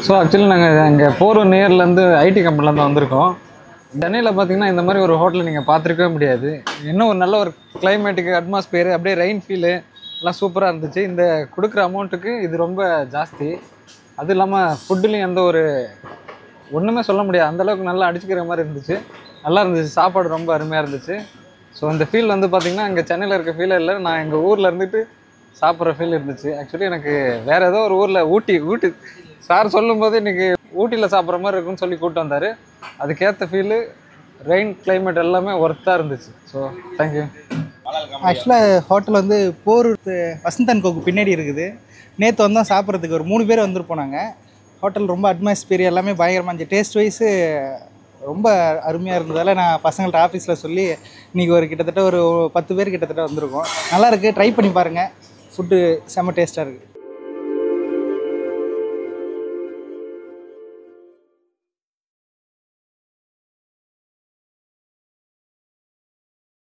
So actually நாங்கள் இங்கே Porur நியர்லேருந்து ID கம்பெனிலேருந்து வந்திருக்கோம். சென்னையில் பார்த்தீங்கன்னா இந்த மாதிரி ஒரு ஹோட்டல் நீங்கள் பார்த்துருக்கவே முடியாது. இன்னும் ஒரு நல்ல ஒரு கிளைமேட்டுக்கு அட்மாஸ்பியர் அப்படியே ரெயின் ஃபீலு எல்லாம் சூப்பராக இருந்துச்சு. இந்த கொடுக்குற அமௌண்ட்டுக்கு இது ரொம்ப ஜாஸ்தி. அது இல்லாமல் ஃபுட்டுலேயும் எந்த ஒரு ஒன்றுமே சொல்ல முடியாது, அந்தளவுக்கு நல்லா அடிச்சுக்கிற மாதிரி இருந்துச்சு. நல்லா இருந்துச்சு, சாப்பாடு ரொம்ப அருமையாக இருந்துச்சு. ஸோ இந்த ஃபீல் வந்து பார்த்திங்கன்னா இங்கே சென்னையில் இருக்க ஃபீலே இல்லை, நான் எங்கள் ஊரில் இருந்துட்டு சாப்பிட்ற ஃபீல் இருந்துச்சு. ஆக்சுவலி எனக்கு வேறு ஏதோ ஒரு ஊரில் ஊட்டி சார் சொல்லும்போது இன்றைக்கி ஊட்டியில் சாப்பிட்ற மாதிரி இருக்குன்னு சொல்லி கூப்பிட்டு வந்தார். அதுக்கேற்ற ஃபீலு, ரெயின் கிளைமேட் எல்லாமே ஒர்த்தாக இருந்துச்சு. So thank you. ஆக்சுவலாக ஹோட்டல் வந்து போரூர் வசந்தன் கோக்கு பின்னாடி இருக்குது. நேற்று வந்தோம் சாப்பிட்றதுக்கு, ஒரு 3 பேர் வந்துருப்போம் நாங்கள். ஹோட்டல் ரொம்ப அட்மாஸ்பியர் எல்லாமே பயங்கரமாக இருந்துச்சு. டேஸ்ட் வைஸு ரொம்ப அருமையாக இருந்ததால் நான் பசங்கள்ட்ட ஆஃபீஸில் சொல்லி இன்றைக்கி ஒரு கிட்டத்தட்ட ஒரு 10 பேர் கிட்டத்தட்ட வந்திருக்கோம். நல்லாயிருக்கு, ட்ரை பண்ணி பாருங்கள். ஃபுட்டு செம்ம டேஸ்ட்டாக இருக்குது.